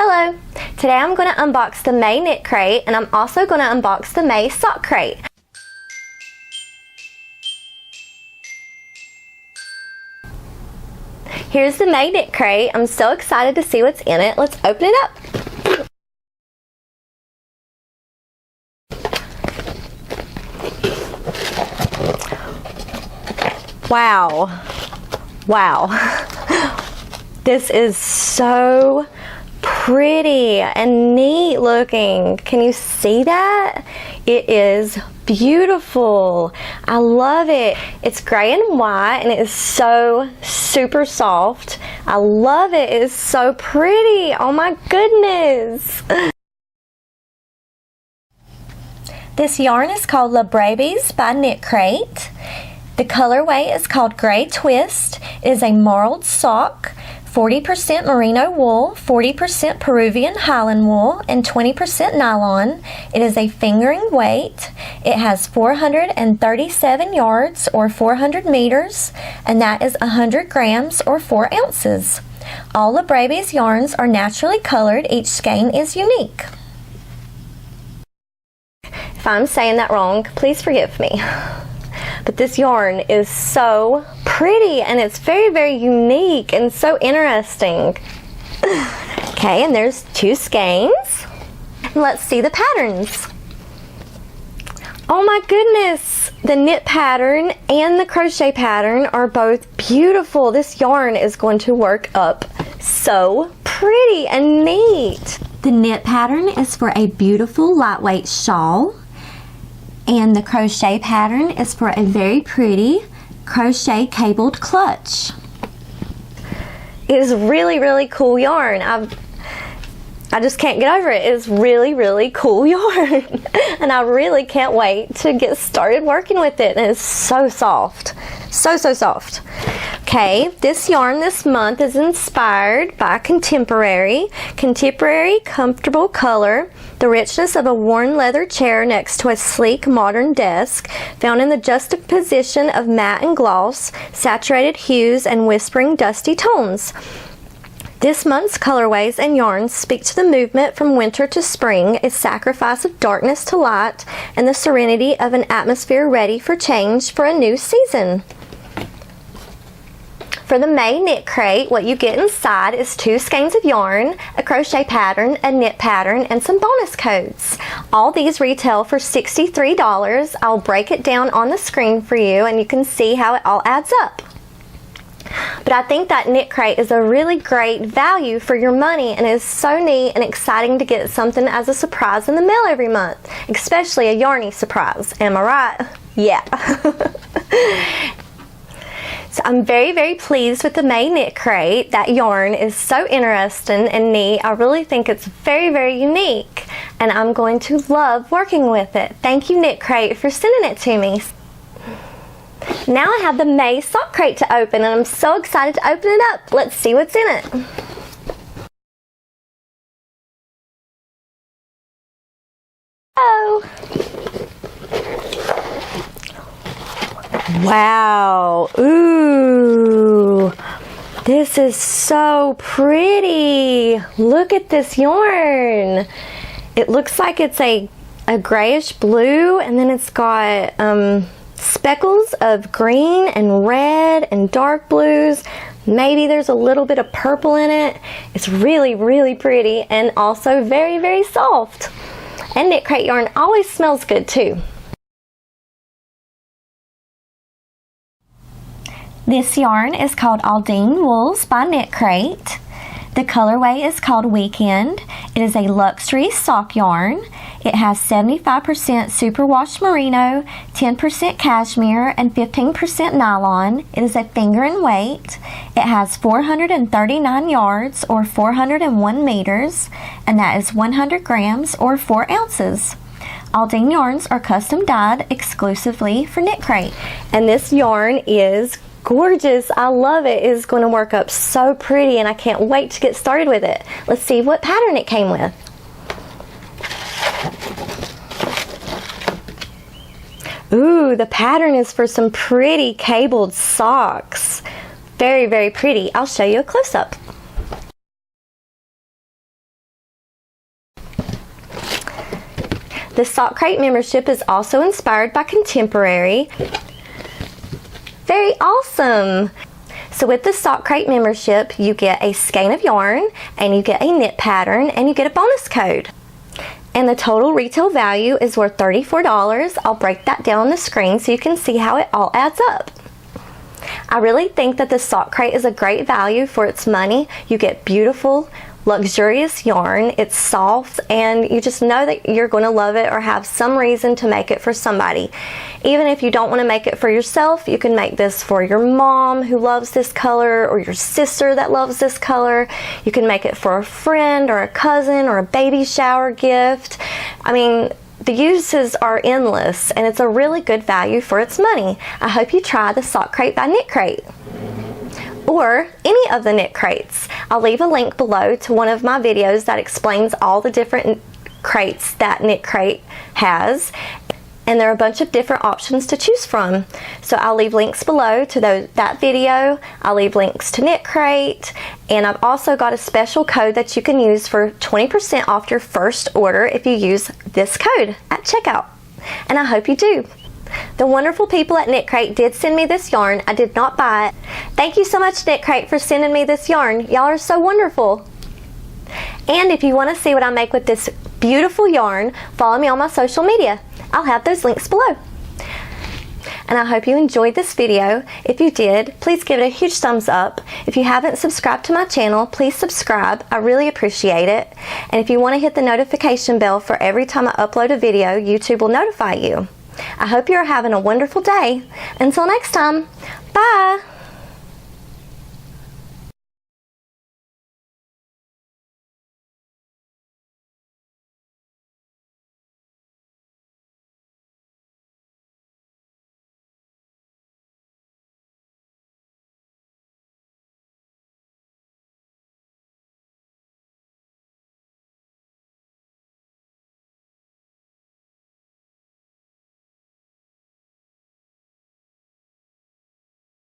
Hello! Today I'm going to unbox the May KnitCrate, and I'm also going to unbox the May SockCrate. Here's the May KnitCrate. I'm so excited to see what's in it. Let's open it up. Wow. Wow. This is so pretty and neat looking. Can you see that? It is beautiful. I love it. It's gray and white and it is so super soft. I love it. It is so pretty. Oh my goodness. This yarn is called La Brabies by KnitCrate. The colorway is called Gray Twist. It is a marled sock. 40% merino wool, 40% Peruvian Highland wool, and 20% nylon. It is a fingering weight. It has 437 yards or 400 meters, and that is 100 grams or 4 ounces. All La Brabies yarns are naturally colored. Each skein is unique. If I'm saying that wrong, please forgive me. But this yarn is so pretty and it's very unique and so interesting. Okay, and there's 2 skeins. Let's see the patterns. Oh my goodness, the knit pattern and the crochet pattern are both beautiful. This yarn is going to work up so pretty and neat. The knit pattern is for a beautiful lightweight shawl. And the crochet pattern is for a very pretty crochet cabled clutch. It is really cool yarn. I just can't get over it. It's really cool yarn. And I really can't wait to get started working with it. And it's so soft. So soft. Okay, this yarn this month is inspired by contemporary comfortable color, the richness of a worn leather chair next to a sleek modern desk, found in the juxtaposition of matte and gloss, saturated hues, and whispering dusty tones. This month's colorways and yarns speak to the movement from winter to spring, a sacrifice of darkness to light, and the serenity of an atmosphere ready for change for a new season. For the May KnitCrate, what you get inside is 2 skeins of yarn, a crochet pattern, a knit pattern, and some bonus codes. All these retail for $63. I'll break it down on the screen for you and you can see how it all adds up. But I think that KnitCrate is a really great value for your money and is so neat and exciting to get something as a surprise in the mail every month, especially a yarny surprise. Am I right? Yeah. So I'm very pleased with the May KnitCrate. That yarn is so interesting and neat. I really think it's very unique and I'm going to love working with it. Thank you KnitCrate for sending it to me. Now I have the May SockCrate to open and I'm so excited to open it up. Let's see what's in it. Oh! Wow, ooh, this is so pretty. Look at this yarn. It looks like it's a grayish blue and then it's got speckles of green and red and dark blues. Maybe there's a little bit of purple in it. It's really pretty and also very soft. And KnitCrate yarn always smells good too. This yarn is called Aldine Wools by KnitCrate. The colorway is called Weekend. It is a luxury sock yarn. It has 75% superwash merino, 10% cashmere, and 15% nylon. It is a fingering weight. It has 439 yards or 401 meters, and that is 100 grams or 4 ounces. Aldine yarns are custom dyed exclusively for KnitCrate. And this yarn is gorgeous. I love it. It's going to work up so pretty and I can't wait to get started with it. Let's see what pattern it came with. Ooh, the pattern is for some pretty cabled socks. Very pretty. I'll show you a close-up. The SockCrate membership is also inspired by contemporary. Very awesome! So with the SockCrate membership, you get a skein of yarn, and you get a knit pattern, and you get a bonus code. And the total retail value is worth $34. I'll break that down on the screen so you can see how it all adds up. I really think that the SockCrate is a great value for its money. You get beautiful, luxurious yarn. It's soft, and you just know that you're going to love it or have some reason to make it for somebody. Even if you don't want to make it for yourself, you can make this for your mom who loves this color, or your sister that loves this color. You can make it for a friend or a cousin or a baby shower gift. I mean, the uses are endless, and it's a really good value for its money. I hope you try the SockCrate by KnitCrate, or any of the knit crates. I'll leave a link below to one of my videos that explains all the different crates that KnitCrate has, and there are a bunch of different options to choose from. So I'll leave links below to that video. I'll leave links to KnitCrate, and I've also got a special code that you can use for 20% off your first order if you use this code at checkout, and I hope you do. The wonderful people at KnitCrate did send me this yarn. I did not buy it. Thank you so much, KnitCrate, for sending me this yarn. Y'all are so wonderful. And if you want to see what I make with this beautiful yarn, follow me on my social media. I'll have those links below. And I hope you enjoyed this video. If you did, please give it a huge thumbs up. If you haven't subscribed to my channel, please subscribe. I really appreciate it. And if you want to hit the notification bell for every time I upload a video, YouTube will notify you. I hope you're having a wonderful day. Until next time, bye!